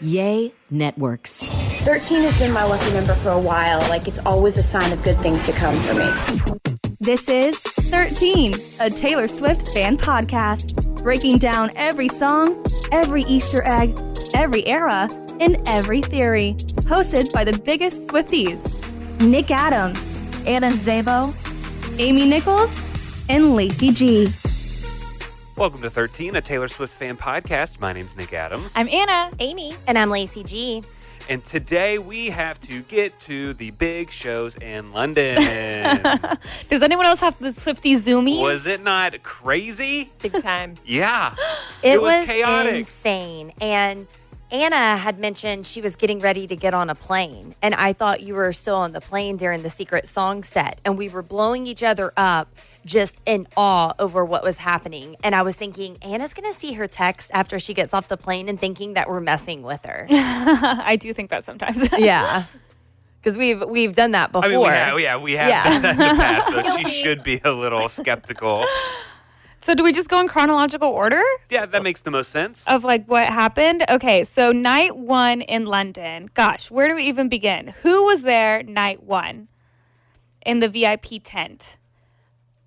Yay Networks. 13 has been my lucky number for a while. Like, it's always a sign of good things to come for me. This is 13, a Taylor Swift fan podcast, breaking down every song, every Easter egg, every era, and every theory. Hosted by the biggest Swifties, Nick Adams, Adams Ana Szabo, Amy Nichols, and Lacey Gee. Welcome to 13, a Taylor Swift fan podcast. My name's Nick Adams. I'm Anna. Amy. And I'm Lacey Gee. And today we have to get to the big shows in London. Does anyone else have the Swiftie zoomies? Was it not crazy? Big time. Yeah. It was chaotic. insane. And Anna had mentioned she was getting ready to get on a plane. And I thought you were still on the plane during the secret song set. And we were blowing each other up just in awe over what was happening. And I was thinking, Anna's going to see her text after she gets off the plane and thinking that we're messing with her. I do think that sometimes. Yeah. Because we've done that before. I mean, we have done that in the past, so she should be a little skeptical. So do we just go in chronological order? Yeah, that makes the most sense. Of like what happened? Okay, so night one in London. Gosh, where do we even begin? Who was there night one in the VIP tent?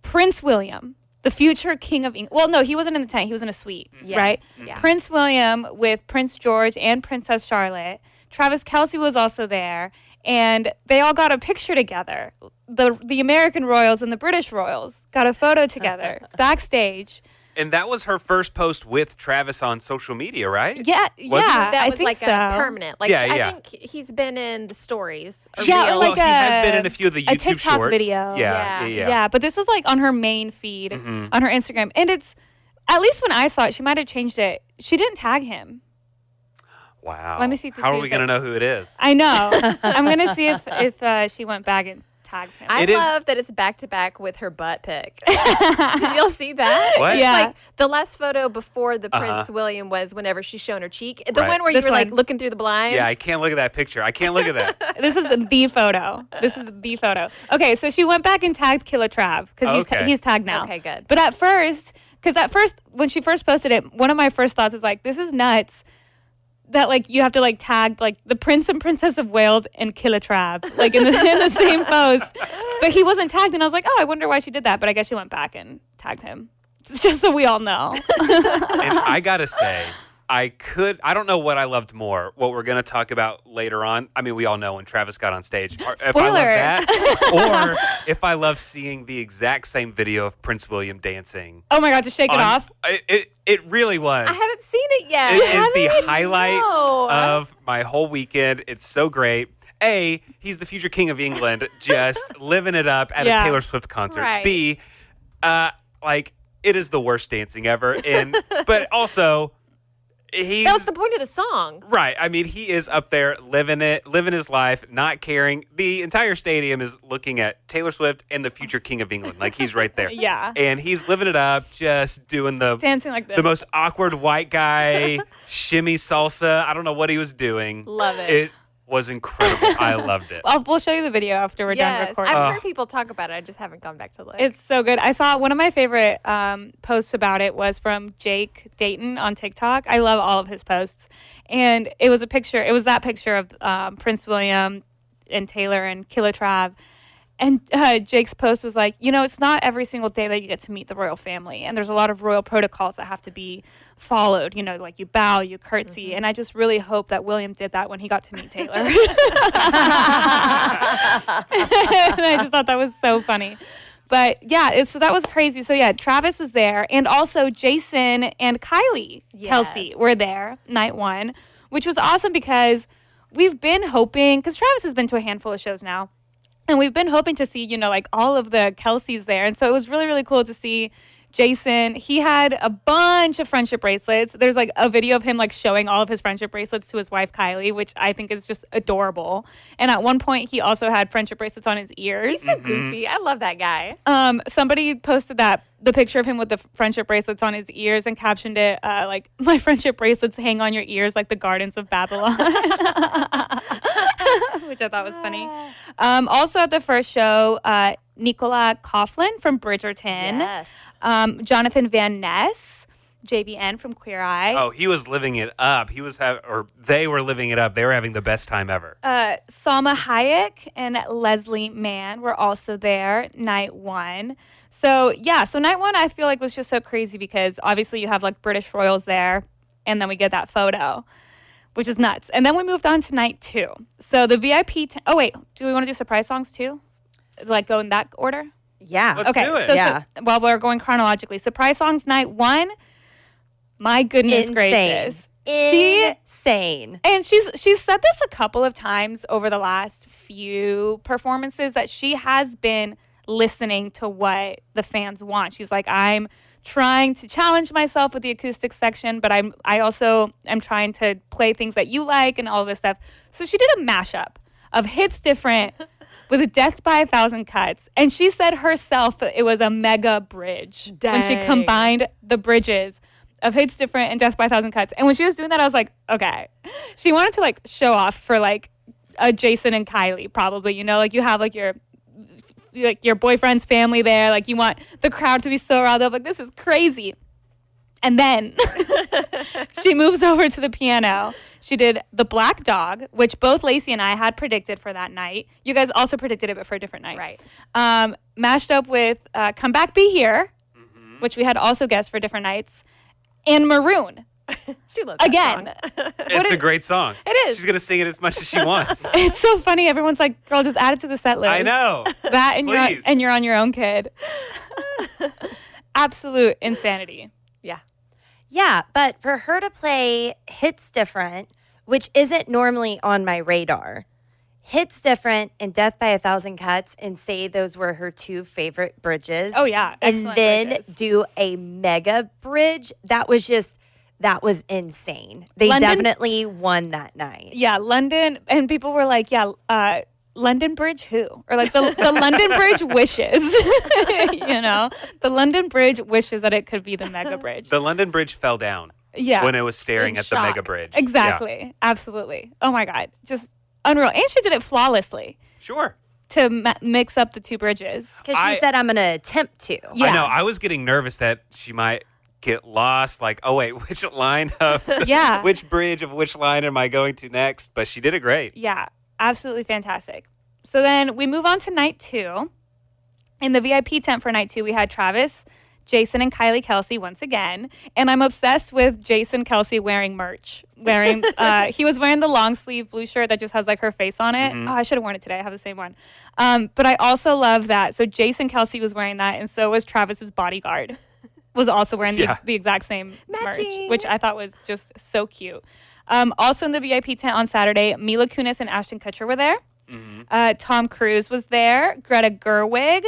Prince William, the future king of England. Well, no, he wasn't in the tent. He was in a suite, right? Yeah. Prince William with Prince George and Princess Charlotte. Travis Kelce was also there. And they all got a picture together. The American royals and the British royals got a photo together backstage. And that was her first post with Travis on social media, right? Yeah, That was I like think so. a permanent. Like, Yeah. I think he's been in the stories. Or Yeah, reels. like he has been in a few of the a YouTube TikTok shorts. video. Yeah. Yeah, but this was like on her main feed on her Instagram. And it's, at least when I saw it, she might have changed it. She didn't tag him. Wow. Let me see. How are we going to know who it is? I know. I'm going to see if she went back and tagged him. I It is- love that it's back to back with her butt pic. Did y'all see that? What? It's Yeah. like the last photo before the Prince William was whenever she's showing her cheek. The Right. one where This you were like one. looking through the blinds. Yeah, I can't look at that picture. I can't look at that. This is the photo. This is the photo. Okay, so she went back and tagged Killer Trav because Okay. he's tagged now. Okay, good. But at first, when she first posted it, one of my first thoughts was like, this is nuts. That like you have to like tag like the Prince and Princess of Wales and Killer Trav like in the same post, but he wasn't tagged, and I was like, oh, I wonder why she did that. But I guess she went back and tagged him, just so we all know. And I gotta say, I don't know what I loved more, what we're gonna talk about later on. I mean, we all know when Travis got on stage. Or if I love Spoiler. that, or if I love seeing the exact same video of Prince William dancing. Oh my God, to shake it off. It really was. I haven't seen it yet. It is the highlight No. of my whole weekend. It's so great. A, he's the future king of England, just living it up at a Taylor Swift concert. Right. B, like it is the worst dancing ever. But also, That was the point of the song. right. I mean, he is up there living his life, not caring. The entire stadium is looking at Taylor Swift and the future king of England. Like he's right there. Yeah. And he's living it up, just doing Dancing like this. the most awkward white guy shimmy salsa. I don't know what he was doing. Love it. It was incredible. I loved it. We'll show you the video after we're done Yes, recording. I've heard people talk about it. I just haven't gone back to look. It's so good. I saw one of my favorite posts about it was from Jake Dayton on TikTok. I love all of his posts. And it was that picture of Prince William and Taylor and Killer Trav. And Jake's post was like, it's not every single day that you get to meet the royal family. And there's a lot of royal protocols that have to be followed. Like you bow, you curtsy. And I just really hope that William did that when he got to meet Taylor. And I just thought that was so funny. But yeah, so that was crazy. So yeah, Travis was there. And also Jason and Kylie Kelce were there night one, which was awesome because we've been hoping, because Travis has been to a handful of shows now. And we've been hoping to see, like all of the Kelces there. And so it was really, really cool to see Jason. He had a bunch of friendship bracelets. There's like a video of him like showing all of his friendship bracelets to his wife, Kylie, which I think is just adorable. And at one point, he also had friendship bracelets on his ears. He's so goofy. I love that guy. Somebody posted the picture of him with the friendship bracelets on his ears and captioned it like, my friendship bracelets hang on your ears like the gardens of Babylon. Which I thought was funny. Also at the first show, Nicholas Coughlin from Bridgerton. Yes. Jonathan Van Ness, JVN from Queer Eye. Oh, he was living it up. They were living it up. They were having the best time ever. Salma Hayek and Leslie Mann were also there night one. So night one I feel like was just so crazy because obviously you have like British royals there, and then we get that photo, which is nuts. And then we moved on to night two. So the VIP. Oh wait, do we want to do surprise songs too? Like go in that order? Yeah. Let's do it. So while we're going chronologically, surprise songs night one. My goodness gracious. Insane. And she's said this a couple of times over the last few performances that she has been listening to what the fans want. She's like, I'm trying to challenge myself with the acoustic section, but I also am trying to play things that you like and all this stuff. So she did a mashup of Hits Different with a Death by 1,000 Cuts. And she said herself that it was a mega bridge when she combined the bridges of Hits Different and Death by 1,000 Cuts. And when she was doing that, I was like, okay. She wanted to like show off for like a Jason and Kylie, probably, you know, like you have like your boyfriend's family there. Like you want the crowd to be so riled up. Like this is crazy. And then she moves over to the piano. She did The Black Dog, which both Lacey and I had predicted for that night. You guys also predicted it, but for a different night. Right. Mashed up with Come Back, Be Here, which we had also guessed for different nights, and Maroon. She loves that Again. song. It's a great song. It is. She's going to sing it as much as she wants. It's so funny. Everyone's like, girl, just add it to the set list. I know. That Please. and you're on your own, kid. Absolute insanity. Yeah. Yeah, but for her to play Hits Different, which isn't normally on my radar, Hits Different and Death by 1,000 Cuts, and say those were her two favorite bridges. Oh, yeah. And Excellent then bridges. do a mega bridge. That was insane. They London- definitely won that night. Yeah, London. And people were like, London Bridge who? Or like the London Bridge wishes, you know? The London Bridge wishes that it could be the mega bridge. The London Bridge fell down when it was staring In at the shock. mega bridge. Exactly. Yeah. Absolutely. Oh my God. Just unreal. And she did it flawlessly Sure. to mix up the two bridges. Because she said, I'm going to attempt to. Yeah. I know. I was getting nervous that she might get lost. Like, oh, wait, which line of Yeah. which bridge of which line am I going to next? But she did it great. Yeah, absolutely fantastic. So then we move on to night two. In the VIP tent for night two, we had Travis, Jason, and Kylie Kelce once again. And I'm obsessed with Jason Kelce wearing merch. He was wearing the long sleeve blue shirt that just has like her face on it. Oh, I should have worn it today. I have the same one. But I also love that. So Jason Kelce was wearing that, and so was Travis's bodyguard. Was also wearing the exact same merch, which I thought was just so cute. Also in the VIP tent on Saturday, Mila Kunis and Ashton Kutcher were there. Tom Cruise was there. Greta Gerwig.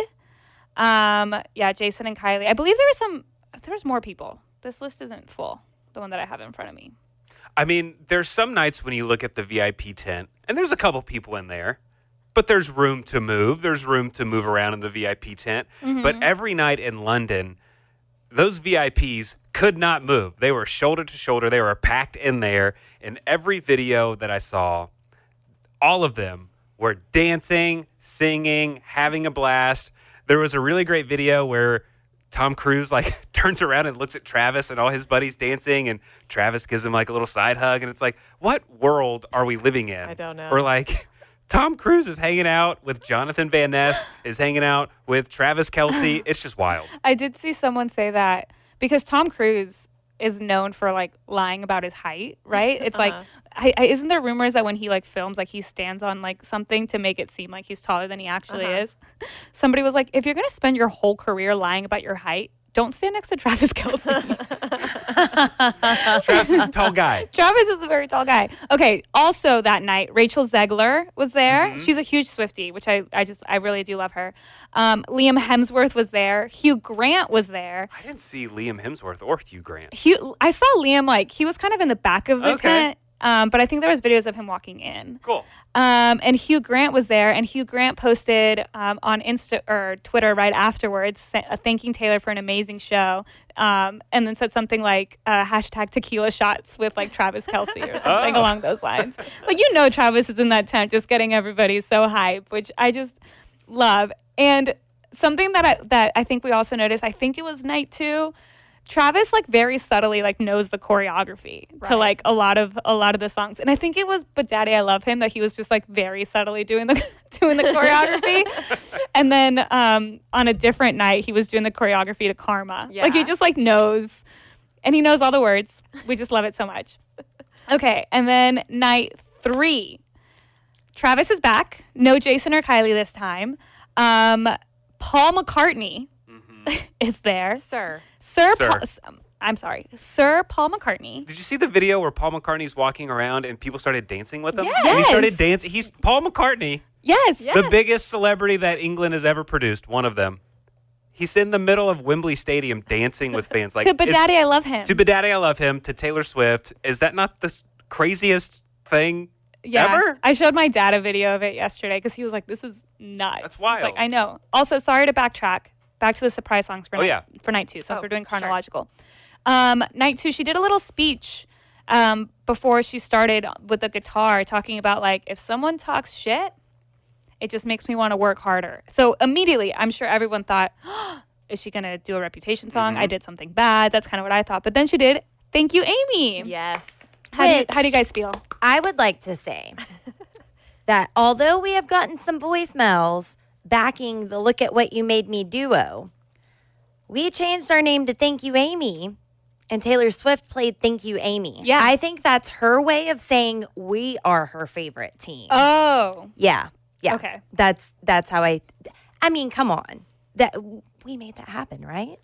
Jason and Kylie. I believe there was more people. This list isn't full, the one that I have in front of me. I mean, there's some nights when you look at the VIP tent, and there's a couple people in there, but there's room to move. There's room to move around in the VIP tent. But every night in London, those VIPs could not move. They were shoulder to shoulder. They were packed in there. In every video that I saw, all of them were dancing, singing, having a blast. There was a really great video where Tom Cruise like turns around and looks at Travis and all his buddies dancing, and Travis gives him like a little side hug, and it's like, what world are we living in? I don't know. Or like Tom Cruise is hanging out with Jonathan Van Ness, is hanging out with Travis Kelce. It's just wild. I did see someone say that because Tom Cruise is known for like lying about his height, right? It's like, isn't there rumors that when he like films, like he stands on like something to make it seem like he's taller than he actually is? Somebody was like, if you're going to spend your whole career lying about your height, don't stand next to Travis Kelce. Travis is a tall guy. Travis is a very tall guy. Okay. Also that night, Rachel Zegler was there. She's a huge Swiftie, which I really do love her. Liam Hemsworth was there. Hugh Grant was there. I didn't see Liam Hemsworth or Hugh Grant. I saw Liam, like, he was kind of in the back of the tent. But I think there was videos of him walking in. Cool. And Hugh Grant was there, and Hugh Grant posted on Insta or Twitter right afterwards, thanking Taylor for an amazing show, and then said something like hashtag tequila shots with like Travis Kelce or something along those lines. Like, you know, Travis is in that tent just getting everybody so hype, which I just love. And something that I think we also noticed, I think it was night two, Travis like very subtly like knows the choreography to like a lot of the songs, and I think it was "But Daddy, I Love Him" that he was just like very subtly doing the choreography, and then on a different night he was doing the choreography to "Karma." Yeah. Like he just like knows, and he knows all the words. We just love it so much. Okay, and then night 3, Travis is back. No Jason or Kylie this time. Paul McCartney is there. Sir. Sir Paul McCartney. Did you see the video where Paul McCartney's walking around and people started dancing with him? Yes. And he started dancing. He's Paul McCartney, Yes. the biggest celebrity that England has ever produced, one of them. He's in the middle of Wembley Stadium dancing with fans. Like To But Daddy, I Love Him. To But Daddy, I Love Him, to Taylor Swift. Is that not the craziest thing ever? I showed my dad a video of it yesterday because he was like, this is nuts. That's I was like, wild. I know. Also, sorry to backtrack. Back to the surprise songs for, for night 2, since we're doing sure. chronological. Night 2, she did a little speech before she started with the guitar talking about, like, if someone talks shit, it just makes me want to work harder. So immediately, I'm sure everyone thought, is she going to do a Reputation song? I did something bad. That's kind of what I thought. But then she did Thank You, Amy. Yes. How do you guys feel? I would like to say that although we have gotten some voicemails backing the Look at What You Made Me duo, we changed our name to Thank You, Amy, and Taylor Swift played Thank You, Amy. Yeah. I think that's her way of saying we are her favorite team. Oh. Yeah. Okay. That's how I mean, come on. That we made that happen, right?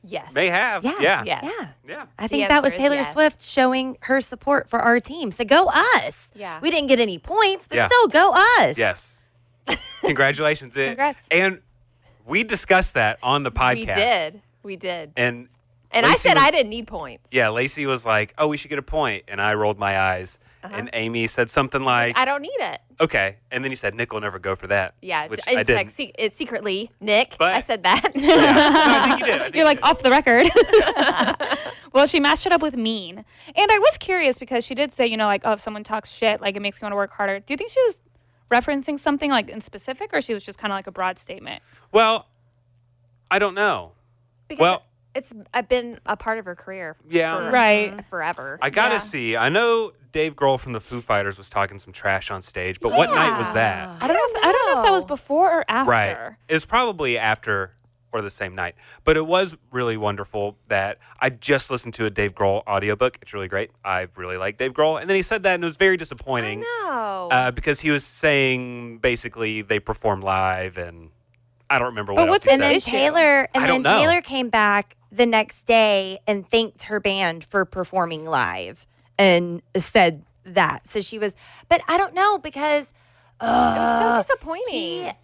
Yes. May have. Yeah. Yeah. Yes. Yeah. I The think that was answer is Taylor yes. Swift showing her support for our team. So go us. Yeah. We didn't get any points, but Yeah. still go us. Yes. Congratulations. Congrats. And we discussed that on the podcast. We did. And I Lacey said was- I didn't need points. Yeah, Lacey was like, "Oh, we should get a point," and I rolled my eyes. And Amy said something like, I don't need it. "Okay," and then you said, "Nick will never go for that." Yeah. which it's I did. like it's secretly Nick. But- I said that. No, I think you did. I think You're you like did. off the record. Well, she mashed it up with mean. And I was curious because she did say, you know, like, oh, if someone talks shit, like it makes me want to work harder. Do you think she was referencing something like in specific, or she was just kind of like a broad statement? Well, I don't know. because Well- it's been a part of her career. Yeah. for Right. forever. I gotta Yeah. see. I know Dave Grohl from the Foo Fighters was talking some trash on stage, but what night was that? I don't know if that was know. before or after. Right. It was probably after or the same night. But it was really wonderful that I just listened to a Dave Grohl audiobook. It's really great. I really like Dave Grohl. And then he said that, and it was very disappointing. No. Because he was saying basically they perform live, and I don't remember But what what's else he And said. then issue? Taylor I don't know. Taylor came back the next day and thanked her band for performing live and said that. So she was, but I don't know because it was so disappointing. and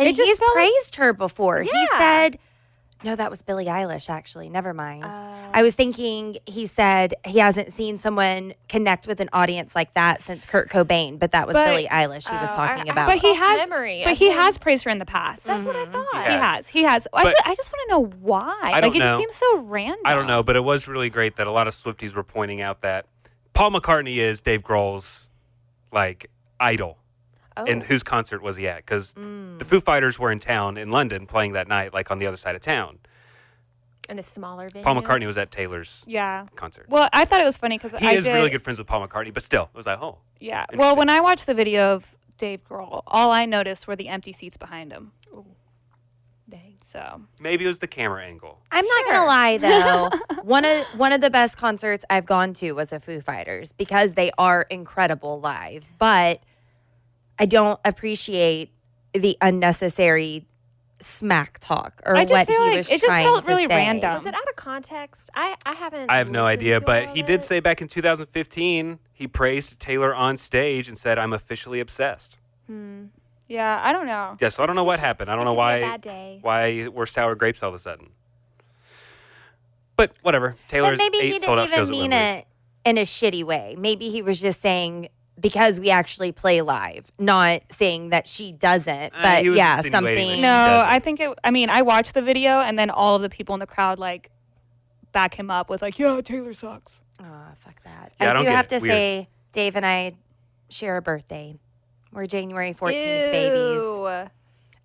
It just he's felt like- praised her before. He Yeah. said, no, that was Billie Eilish, actually. Never mind. I was thinking he said he hasn't seen someone connect with an audience like that since Kurt Cobain, but that was But- Billie Eilish he was talking I- about. But he False has memory But of he him. has praised her in the past. That's what I thought. He has. I But- just want to know why. I Like don't it know. just seems so random. I don't know, but it was really great that a lot of Swifties were pointing out that Paul McCartney is Dave Grohl's like idol. Oh. And whose concert was he at? Because the Foo Fighters were in town in London playing that night, like on the other side of town. In a smaller venue. Paul McCartney was at Taylor's Yeah. concert. Well, I thought it was funny because He is really good friends with Paul McCartney, but still, it was like, oh. Yeah. Well, Interesting. when I watched the video of Dave Grohl, all I noticed were the empty seats behind him. Dang. So Maybe it was the camera angle. I'm not gonna lie though. one of the best concerts I've gone to was a Foo Fighters because they are incredible live. But I don't appreciate the unnecessary smack talk or I just what feel he like was it just trying felt to really say. random. Was it out of context? I haven't. I have no listened idea, to but all he of did it. say back in 2015, he praised Taylor on stage and said, "I'm officially obsessed." yeah, I don't know. Yeah, so I don't know what happened. I don't know It could be a why bad day. why we're sour grapes all of a sudden. But whatever. But Taylor's maybe he 8 didn't sold-out even shows at mean Wembley. it in a shitty way. Maybe he was just saying because we actually play live, not saying that she doesn't. But he was yeah, insinuating that something. she No, doesn't. I think I mean, I watched the video and then all of the people in the crowd like back him up with like, yeah, Taylor sucks. Oh, fuck that. Yeah, I I don't do get have it. to Weird. say, Dave and I share a birthday. We're January 14th babies. Ew.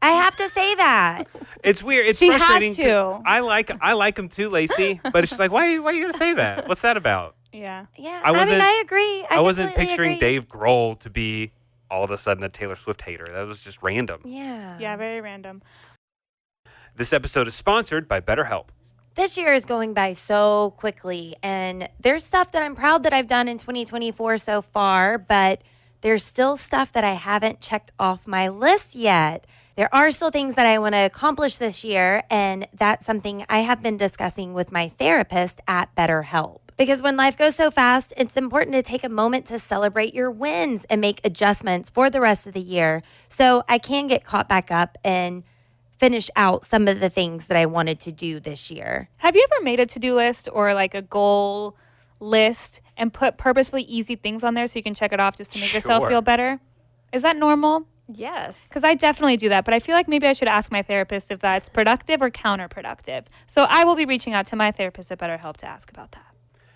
I have to say that. It's weird. It's She has frustrating. to. I like him too, Lacey. But it's just like, why are you gonna say that? What's that about? Yeah. Yeah, I wasn't- I agree. I wasn't completely picturing agree. Dave Grohl to be all of a sudden a Taylor Swift hater. That was just random. Yeah. Yeah, very random. This episode is sponsored by BetterHelp. This year is going by so quickly, and there's stuff that I'm proud that I've done in 2024 so far, but there's still stuff that I haven't checked off my list yet. There are still things that I want to accomplish this year, and that's something I have been discussing with my therapist at BetterHelp. Because when life goes so fast, it's important to take a moment to celebrate your wins and make adjustments for the rest of the year so I can get caught back up and finish out some of the things that I wanted to do this year. Have you ever made a to-do list or like a goal list and put purposefully easy things on there so you can check it off just to make yourself Sure. feel better? Is that normal? Yes. Because I definitely do that, but I feel like maybe I should ask my therapist if that's productive or counterproductive. So I will be reaching out to my therapist at BetterHelp to ask about that.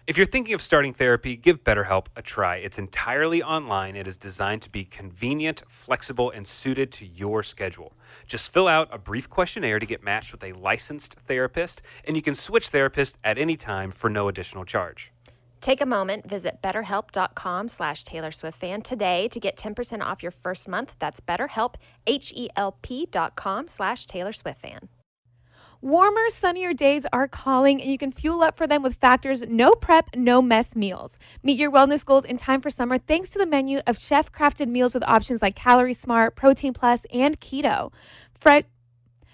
If you're thinking of starting therapy, give BetterHelp a try. It's entirely online. It is designed to be convenient, flexible, and suited to your schedule. Just fill out a brief questionnaire to get matched with a licensed therapist, and you can switch therapists at any time for no additional charge. Take a moment, visit betterhelp.com/Taylor Swift fan today to get 10% off your first month. That's BetterHelp, HELP.com/Taylor Swift fan. Warmer, sunnier days are calling, and you can fuel up for them with Factor's no prep, no mess meals. Meet your wellness goals in time for summer thanks to the menu of chef-crafted meals with options like Calorie Smart, Protein Plus, and Keto.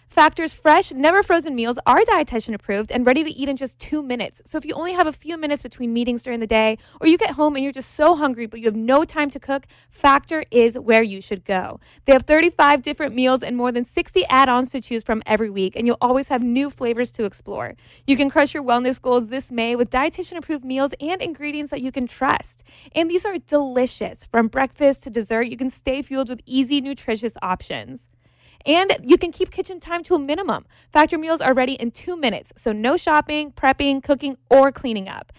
Factor's fresh, never frozen meals are dietitian approved and ready to eat in just 2 minutes. So if you only have a few minutes between meetings during the day, or you get home and you're just so hungry but you have no time to cook, Factor is where you should go. They have 35 different meals and more than 60 add-ons to choose from every week, and you'll always have new flavors to explore. You can crush your wellness goals this May with dietitian approved meals and ingredients that you can trust. And these are delicious. From breakfast to dessert, you can stay fueled with easy, nutritious options. And you can keep kitchen time to a minimum. Factor meals are ready in 2 minutes, so no shopping, prepping, cooking, or cleaning up.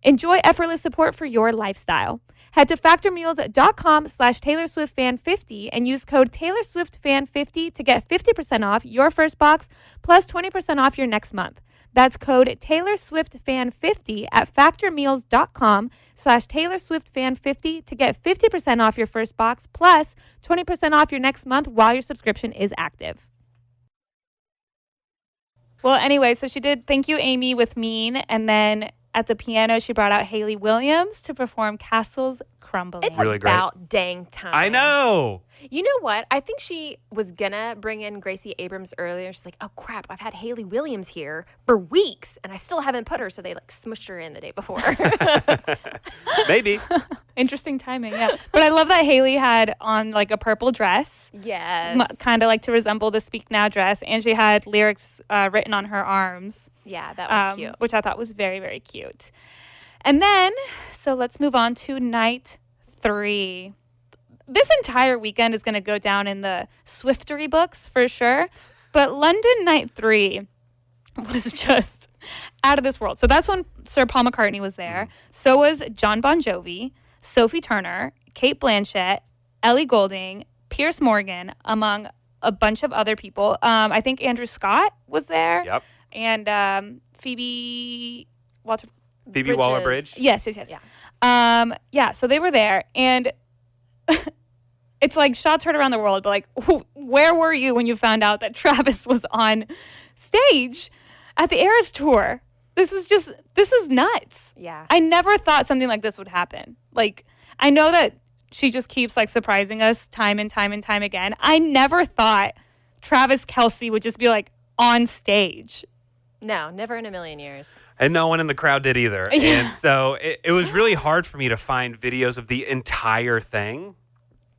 Enjoy effortless support for your lifestyle. Head to factormeals.com/Taylor Swift fan 50 and use code Taylor Swift fan 50 to get 50% off your first box plus 20% off your next month. That's code Taylor Swift fan 50 at factormeals.com/Taylor Swift fan 50 to get 50% off your first box plus 20% off your next month while your subscription is active. Well, anyway, so she did Thank You, Amy with Mean, and then at the piano, she brought out Haley Williams to perform Castles Crumbling. It's Really great. about dang time. I know. You know what? I think she was gonna bring in Gracie Abrams earlier. She's like, oh crap, I've had Haley Williams here for weeks and I still haven't put her. So they like smushed her in the day before. Maybe. Interesting timing, yeah. But I love that Haley had on like a purple dress, Yes. kind of like to resemble the Speak Now dress, and she had lyrics written on her arms. Yeah, that was cute. Which I thought was very, very cute. And then, so let's move on to night 3. This entire weekend is going to go down in the Swiftery books for sure. But London night 3 was just out of this world. So that's when Sir Paul McCartney was there. So was John Bon Jovi, Sophie Turner, Kate Blanchett, Ellie Goulding, Piers Morgan, among a bunch of other people. I think Andrew Scott was there. Yep. And Phoebe Waller-Bridge. Yes. Yeah. So they were there, and it's like shots heard around the world, but like, where were you when you found out that Travis was on stage at the Eras tour? This was nuts. Yeah. I never thought something like this would happen. Like, I know that she just keeps like surprising us time and time and time again. I never thought Travis Kelce would just be like on stage. No, never in a million years. And no one in the crowd did either. Yeah. And so it was really hard for me to find videos of the entire thing.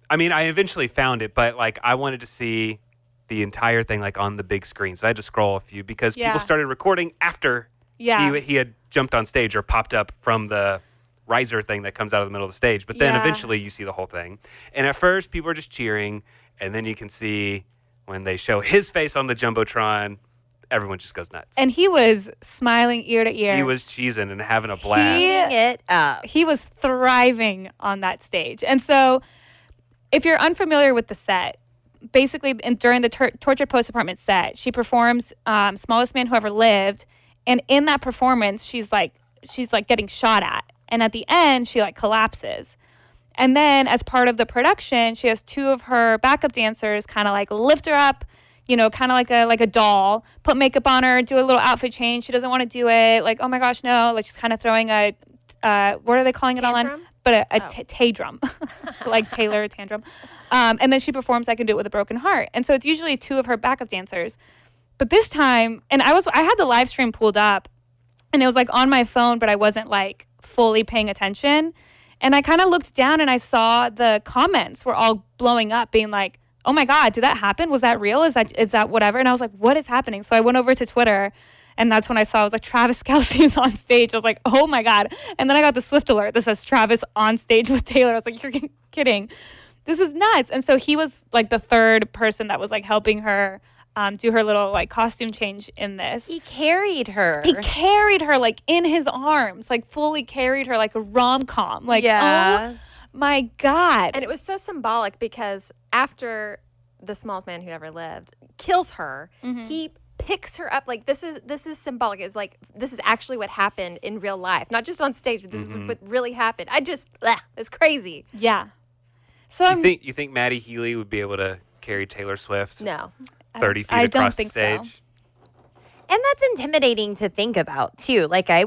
I mean, I eventually found it, but like I wanted to see the entire thing like on the big screen. So I had to scroll a few because people started recording after he had jumped on stage or popped up from the riser thing that comes out of the middle of the stage. But then eventually you see the whole thing. And at first people are just cheering. And then you can see when they show his face on the Jumbotron, everyone just goes nuts. And he was smiling ear to ear. He was cheesing and having a blast. Eating it up. He was thriving on that stage. And so if you're unfamiliar with the set, basically during the Tortured Post Apartment set, she performs Smallest Man Who Ever Lived. And in that performance, she's like getting shot at. And at the end, she like collapses. And then as part of the production, she has two of her backup dancers kind of like lift her up, you know, kind of like a doll, put makeup on her, do a little outfit change. She doesn't want to do it. Like, oh my gosh, no. Like she's kind of throwing a, what are they calling it online? But a tantrum, like Taylor tantrum. And then she performs I Can Do It With a Broken Heart. And so it's usually two of her backup dancers. But this time, and I had the live stream pulled up and it was like on my phone, but I wasn't like fully paying attention. And I kind of looked down and I saw the comments were all blowing up being like, oh my God, did that happen? Was that real? Is that whatever? And I was like, what is happening? So I went over to Twitter and that's when I saw, I was like, Travis Kelce is on stage. I was like, oh my God. And then I got the Swift alert that says Travis on stage with Taylor. I was like, you're kidding. This is nuts. And so he was like the third person that was like helping her do her little like costume change in this. He carried her. He carried her like in his arms, like fully carried her like a rom-com. Like, oh my God. And it was so symbolic because after The Smallest Man Who Ever Lived kills her, he picks her up. Like this is symbolic. It's like this is actually what happened in real life, not just on stage, but this is what really happened. It's crazy. Yeah. So you think Maddie Healy would be able to carry Taylor Swift? No. 30 feet I don't across the think stage. so. And that's intimidating to think about, too. Like, I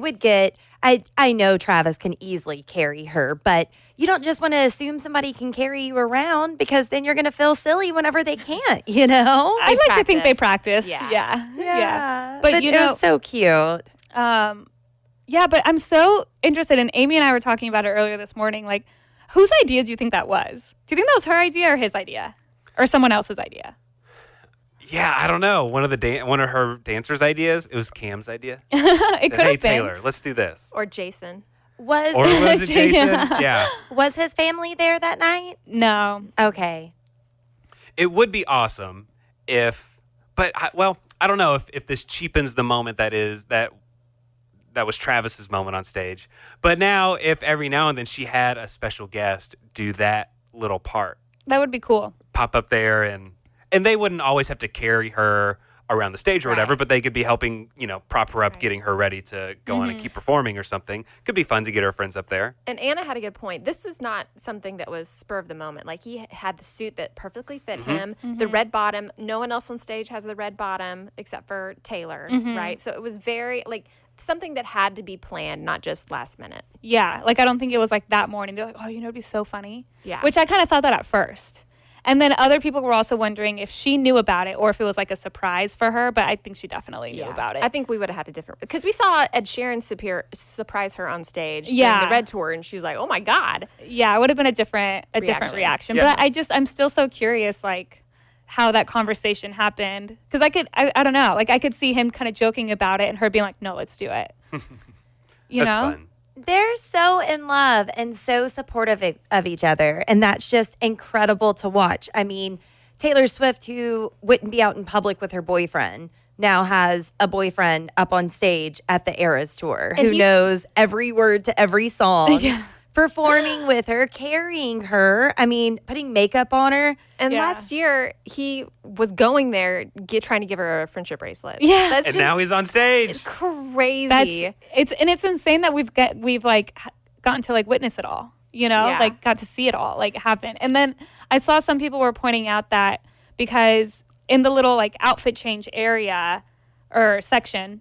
know Travis can easily carry her, but you don't just want to assume somebody can carry you around because then you're going to feel silly whenever they can't, you know? I'd like to think they practiced. Yeah. But you it know, was so cute. yeah, but I'm so interested, and Amy and I were talking about it earlier this morning, like, whose idea do you think that was? Do you think that was her idea or his idea? Or someone else's idea? Yeah, I don't know. One of her dancers' ideas. It was Cam's idea. It could have Hey been. Taylor, let's do this. Or Jason. Or was it Jason? Yeah. Was his family there that night? No. Okay. It would be awesome but I don't know if this cheapens the moment that was Travis's moment on stage. But now, if every now and then she had a special guest do that little part, That would be cool. pop up there and they wouldn't always have to carry her around the stage or whatever, but they could be helping, prop her up, getting her ready to go on and keep performing or something. Could be fun to get her friends up there. And Anna had a good point. This is not something that was spur of the moment. Like he had the suit that perfectly fit him, the red bottom. No one else on stage has the red bottom except for Taylor, right? So it was very something that had to be planned, not just last minute. Yeah. Like, I don't think it was like that morning. They're like, oh, it'd be so funny. Yeah. Which I kind of thought that at first. And then other people were also wondering if she knew about it or if it was like a surprise for her. But I think she definitely knew about it. I think we would have had a different, because we saw Ed Sheeran surprise her on stage during the Red Tour, and she's like, "Oh my God!" Yeah, it would have been a different reaction. Yeah. But I'm still so curious, like how that conversation happened, because I don't know, like I could see him kind of joking about it and her being like, "No, let's do it." You That's know. fun. They're so in love and so supportive of each other. And that's just incredible to watch. I mean, Taylor Swift, who wouldn't be out in public with her boyfriend, now has a boyfriend up on stage at the Eras Tour who knows every word to every song, performing with her, carrying her. I mean, putting makeup on her. And last year, he was going there, trying to give her a friendship bracelet. Yeah. That's And now he's on stage. crazy. It's insane that we've like gotten to like witness it all, like got to see it all like happen. And then I saw some people were pointing out that because in the little like outfit change area or section,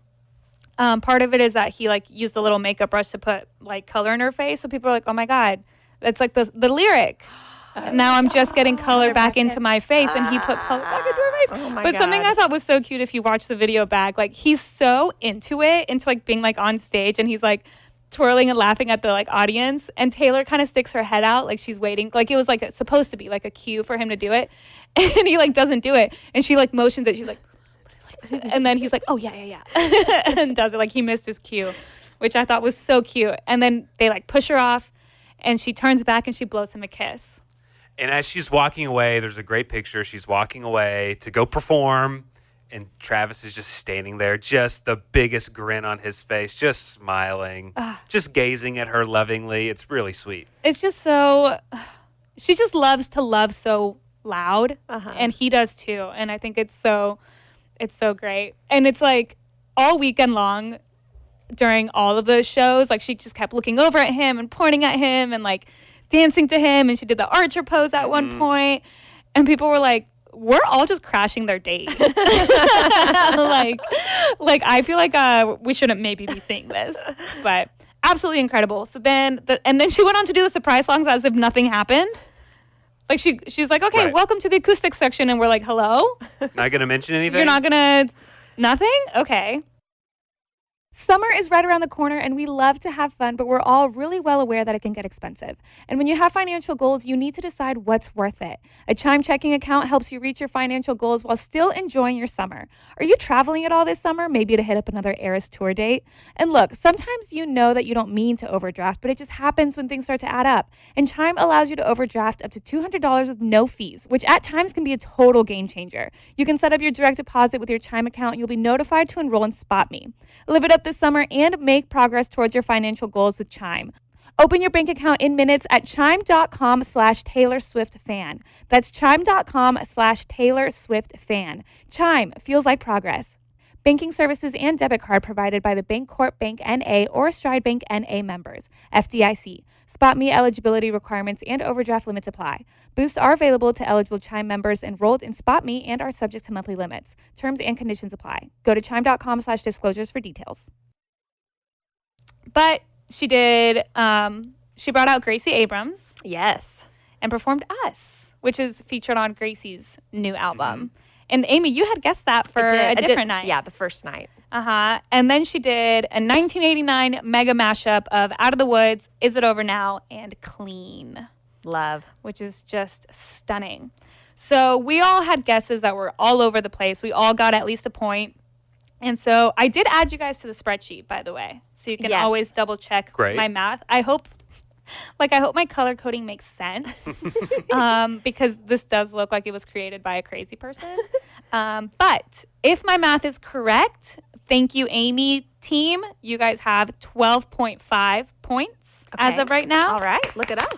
part of it is that he like used a little makeup brush to put like color in her face. So people are like, oh my God, that's like the lyric. Now I'm just getting color back into my face, and he put color back into her face. Oh my But something God. I thought was so cute, if you watch the video back, like he's so into like being like on stage, and he's like twirling and laughing at the like audience. And Taylor kind of sticks her head out, like she's waiting, like it was like supposed to be like a cue for him to do it, and he like doesn't do it, and she like motions it. She's like, and then he's like, oh yeah, and does it like he missed his cue, which I thought was so cute. And then they like push her off, and she turns back and she blows him a kiss. And as she's walking away, there's a great picture. She's walking away to go perform, and Travis is just standing there, just the biggest grin on his face, just smiling, just gazing at her lovingly. It's really sweet. It's just so, she just loves to love so loud, and he does too. And I think it's so great. And it's like all weekend long during all of those shows, like she just kept looking over at him and pointing at him and like dancing to him, and she did the Archer pose at one point, and people were like, we're all just crashing their date. like I feel like we shouldn't maybe be seeing this, but absolutely incredible. So then she went on to do the surprise songs as if nothing happened. Like she's like, okay, welcome to the acoustic section, and we're like, hello? Not gonna mention anything? You're not gonna nothing? Okay. Summer is right around the corner, and we love to have fun, but we're all really well aware that it can get expensive. And when you have financial goals, you need to decide what's worth it. A Chime checking account helps you reach your financial goals while still enjoying your summer. Are you traveling at all this summer? Maybe to hit up another Eras tour date? And look, sometimes you know that you don't mean to overdraft, but it just happens when things start to add up. And Chime allows you to overdraft up to $200 with no fees, which at times can be a total game changer. You can set up your direct deposit with your Chime account, and you'll be notified to enroll in SpotMe. Live it up this summer and make progress towards your financial goals with Chime. Open your bank account in minutes at chime.com/Taylor Swift fan. That's chime.com/Taylor Swift fan. Chime feels like progress. Banking services and debit card provided by the Bancorp Bank N.A. or Stride Bank N.A. members. FDIC. SpotMe eligibility requirements and overdraft limits apply. Boosts are available to eligible Chime members enrolled in SpotMe and are subject to monthly limits. Terms and conditions apply. Go to chime.com/disclosures for details. But she did, she brought out Gracie Abrams. Yes. And performed Us, which is featured on Gracie's new album. And Amy, you had guessed that for a different night. Yeah, the first night. And then she did a 1989 mega mashup of Out of the Woods, Is It Over Now, and Clean. Love. Which is just stunning. So we all had guesses that were all over the place. We all got at least a point. And so I did add you guys to the spreadsheet, by the way. So you can always double check my math. I hope my color coding makes sense because this does look like it was created by a crazy person. But if my math is correct, thank you, Amy team. You guys have 12.5 points as of right now. All right. Look at us.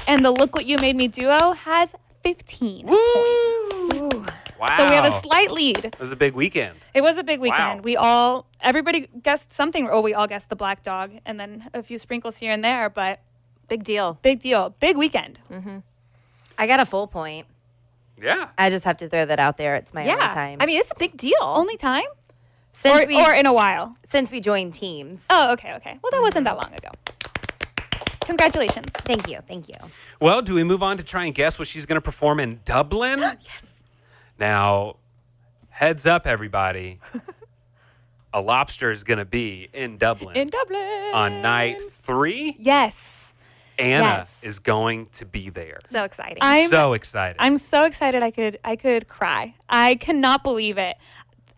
And the Look What You Made Me duo has 15 points. Ooh. Wow. So we have a slight lead. It was a big weekend. It was a big weekend. Wow. Everybody guessed something. Oh, we all guessed the black dog and then a few sprinkles here and there, but big deal. Big deal. Big weekend. Mm-hmm. I got a full point. Yeah. I just have to throw that out there. It's my only time. I mean, it's a big deal. Only time? Or in a while? Since we joined teams. Oh, okay. Well, that wasn't that long ago. Congratulations. Thank you. Well, do we move on to try and guess what she's going to perform in Dublin? Yes. Now, heads up, everybody. A Lobster is going to be in Dublin. On night 3. Yes. Anna is going to be there. So exciting. I'm so excited. I could cry. I cannot believe it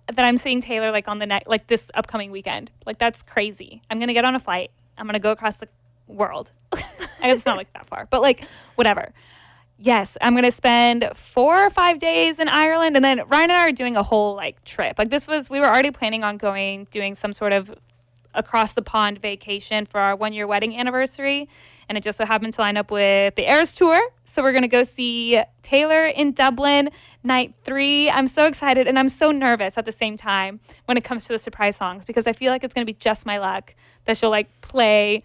that I'm seeing Taylor like on the night, like this upcoming weekend. Like that's crazy. I'm going to get on a flight. I'm going to go across the world. I guess it's not like that far, but like whatever. Yes, I'm going to spend 4 or 5 days in Ireland. And then Ryan and I are doing a whole like trip. Like we were already planning on doing some sort of across the pond vacation for our 1-year wedding anniversary. And it just so happened to line up with the Eras tour. So we're going to go see Taylor in Dublin night 3. I'm so excited and I'm so nervous at the same time when it comes to the surprise songs because I feel like it's going to be just my luck that she'll like play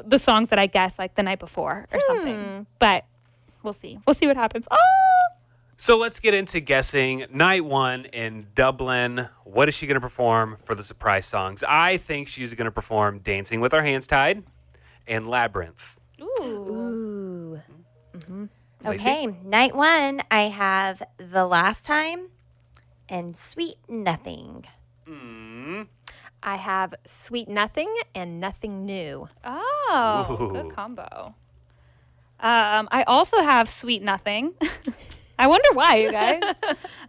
the songs that I guess like the night before or something. But we'll see. We'll see what happens. Oh! So let's get into guessing night 1 in Dublin. What is she going to perform for the surprise songs? I think she's going to perform Dancing with Our Hands Tied and Labyrinth. Ooh. Mm-hmm. Okay, night 1, I have The Last Time and Sweet Nothing. I have Sweet Nothing and Nothing New. Oh, Ooh. good combo. I also have Sweet Nothing. I wonder why, you guys.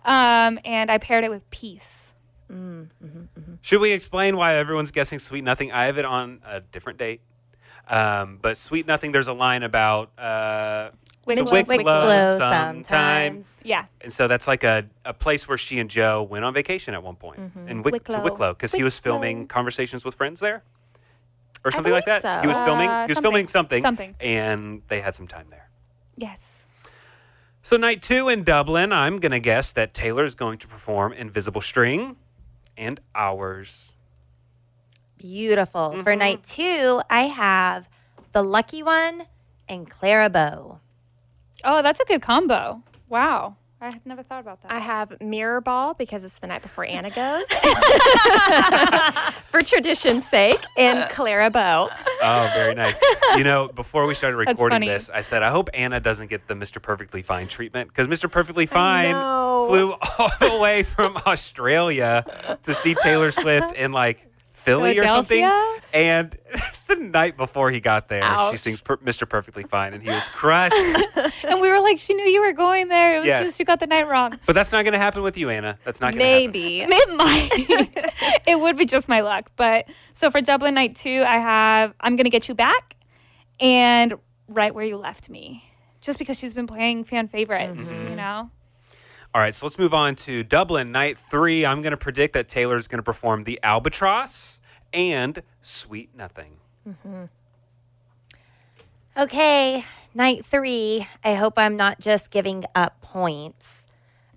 And I paired it with Peace. Should we explain why everyone's guessing Sweet Nothing? I have it on a different date. But Sweet Nothing, there's a line about the wick blows sometimes. Yeah. And so that's like a place where she and Joe went on vacation at one point. In Wicklow, because he was filming Conversations with Friends there. Or something like that. so. He was filming something. Something. And they had some time there. Yes. So night 2 in Dublin, I'm going to guess that Taylor is going to perform Invisible String and Hours. Beautiful. For night 2, I have The Lucky One and Clara Bow. Oh, that's a good combo. Wow. I had never thought about that. I have Mirror Ball because it's the night before Anna goes. For tradition's sake. And Clara Bow. Oh, very nice. Before we started recording funny. this, I said, I hope Anna doesn't get the Mr. Perfectly Fine treatment because Mr. Perfectly Fine know. flew all the way from Australia to see Taylor Swift in Philly or something. Philadelphia? And the night before he got there, she Ouch. sings Mr. Perfectly Fine, and he was crushed. And we were like, she knew you were going there. It was Yes. just she got the night wrong. But that's not going to happen with you, Anna. That's not going to happen. Maybe. It might. It would be just my luck. But so for Dublin night 2, I have I'm Gonna Get You Back and Right Where You Left Me. Just because she's been playing fan favorites, All right, so let's move on to Dublin night 3. I'm going to predict that Taylor's going to perform The Albatross and Sweet Nothing. Okay, night 3. I hope I'm not just giving up points.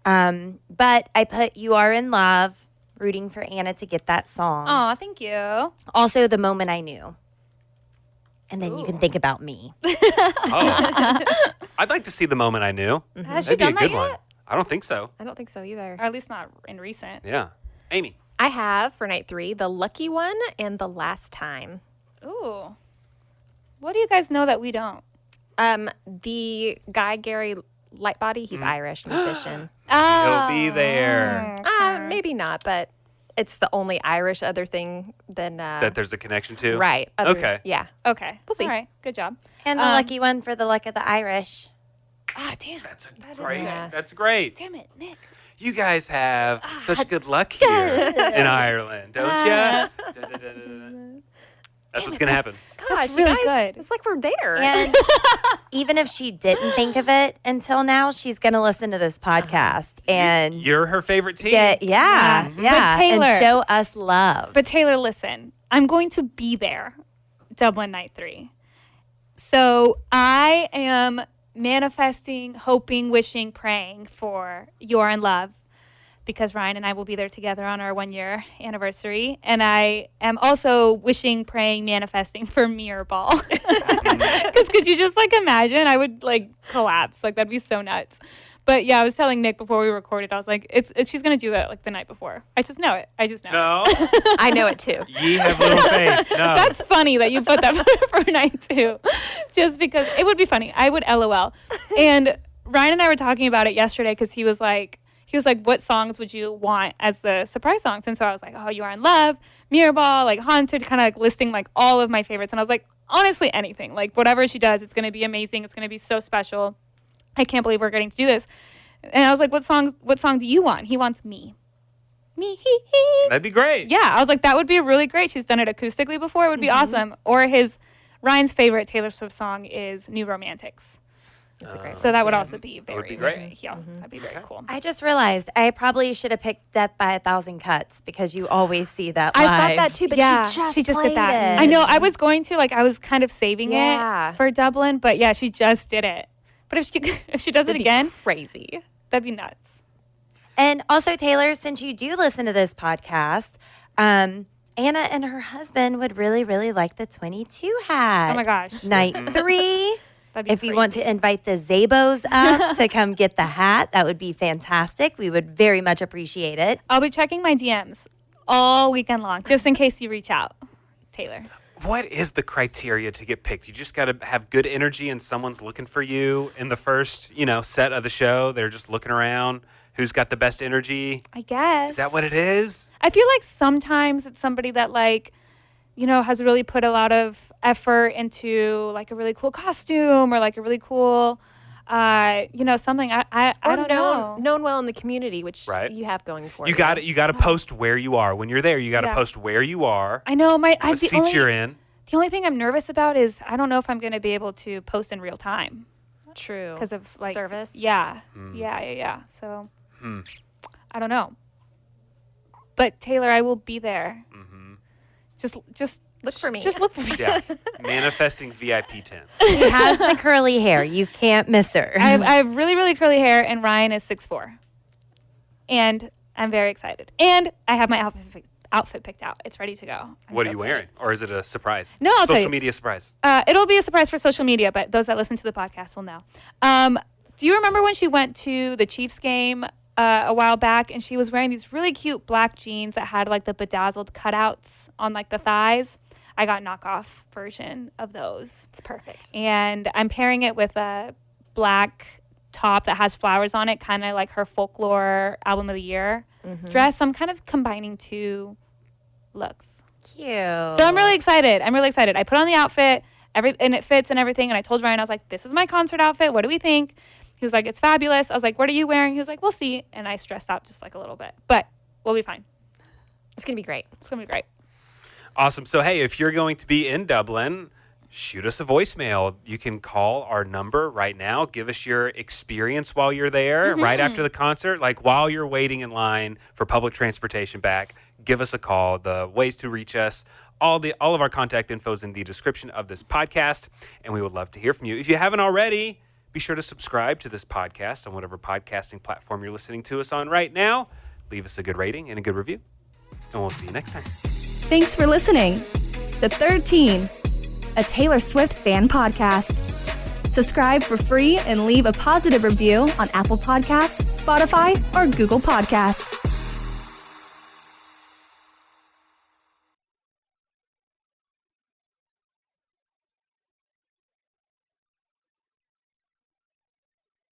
But I put You Are in Love, rooting for Anna to get that song. Oh, thank you. Also, The Moment I Knew. And then you can think about me. Oh, I'd like to see The Moment I Knew. Has she That'd be a done that good yet? one. I don't think so. I don't think so either. Or at least not in recent. Yeah. Amy. I have for night 3 The Lucky One and The Last Time. Ooh. What do you guys know that we don't? The guy Gary Lightbody, he's Irish musician. He'll be there. Maybe not, but it's the only Irish other thing than That there's a connection to? right. Okay. Yeah. Okay. We'll see. All right. Good job. And the lucky one for the luck of the Irish. Ah, damn. That's great. yeah. That's great. Damn it, Nick. You guys have such good luck here in Ireland, don't ya? That's what's going to happen. Gosh, really you guys, good. it's like we're there. And even if she didn't think of it until now, she's going to listen to this podcast and You're her favorite team. yeah, But Taylor- and show us love. But Taylor, listen, I'm going to be there Dublin night 3. So I am manifesting, hoping, wishing, praying for You're in Love because Ryan and I will be there together on our 1-year anniversary. And I am also wishing, praying, manifesting for Mirror Ball. Because could you just imagine? I would collapse. That'd be so nuts. But yeah, I was telling Nick before we recorded, I was like, she's going to do that the night before. I just know it. I just know it. No. I know it too. Ye have little faith. No. That's funny that you put that for night 2. Just because it would be funny. I would LOL. And Ryan and I were talking about it yesterday because he was like, what songs would you want as the surprise songs? And so I was like, oh, You Are in Love, Mirror Ball, Haunted, kind of listing all of my favorites. And I was like, honestly, anything. Whatever she does, it's going to be amazing. It's going to be so special. I can't believe we're getting to do this. And I was like, what song do you want? He wants Me. Me. That'd be great. Yeah, I was like, that would be really great. She's done it acoustically before. It would be awesome. Or Ryan's favorite Taylor Swift song is New Romantics. It's a great So that would also be very, would be great. very, yeah, that'd be very cool. I just realized I probably should have picked Death by a Thousand Cuts because you always see that I live. thought that too, but Yeah, she just played did that. it. I know. I was going to I was kind of saving Yeah. it for Dublin, but yeah, she just did it. But if she does it It'd be again, crazy. that'd be nuts. And also, Taylor, since you do listen to this podcast, Anna and her husband would really, really like the 22 hat. Oh my gosh, Night 3. that'd be If you want to invite the Zabos up to come get the hat, that would be fantastic. We would very much appreciate it. I'll be checking my DMs all weekend long, just in case you reach out, Taylor. What is the criteria to get picked? You just got to have good energy and someone's looking for you in the first, set of the show. They're just looking around. Who's got the best energy? I guess. Is that what it is? I feel like sometimes it's somebody that has really put a lot of effort into a really cool costume or a really cool, something. I don't know. Known well in the community, which Right. you have going for You got to post where you are. When you're there, you got to Yeah. post where you are, I know what the seats you're in. The only thing I'm nervous about is I don't know if I'm going to be able to post in real time True. because of service. Yeah. Yeah. So I don't know. But Taylor, I will be there. Just Look for me. Just look for me. Yeah. Manifesting VIP tent. She has the curly hair. You can't miss her. I have really, really curly hair, and Ryan is 6'4". And I'm very excited. And I have my outfit picked out. It's ready to go. What are you wearing? Or is it a surprise? No, I'll tell you. Social media surprise. It'll be a surprise for social media, but those that listen to the podcast will know. Do you remember when she went to the Chiefs game a while back, and she was wearing these really cute black jeans that had like the bedazzled cutouts on like the thighs? I got knockoff version of those. It's perfect. And I'm pairing it with a black top that has flowers on it, kind of like her folklore album of the year dress. So I'm kind of combining two looks. Cute. So I'm really excited. I put on the outfit, and it fits and everything. And I told Ryan, I was like, this is my concert outfit. What do we think? He was like, it's fabulous. I was like, what are you wearing? He was like, we'll see. And I stressed out just like a little bit, but we'll be fine. It's going to be great. It's going to be great. Awesome. So, hey, if you're going to be in Dublin, shoot us a voicemail. You can call our number right now. Give us your experience while you're there, right after the concert, like while you're waiting in line for public transportation back. Give us a call. The ways to reach us, all of our contact info is in the description of this podcast, and we would love to hear from you. If you haven't already, be sure to subscribe to this podcast on whatever podcasting platform you're listening to us on right now. Leave us a good rating and a good review, and we'll see you next time. Thanks for listening to 13, a Taylor Swift fan podcast. Subscribe for free and leave a positive review on Apple Podcasts, Spotify, or Google Podcasts.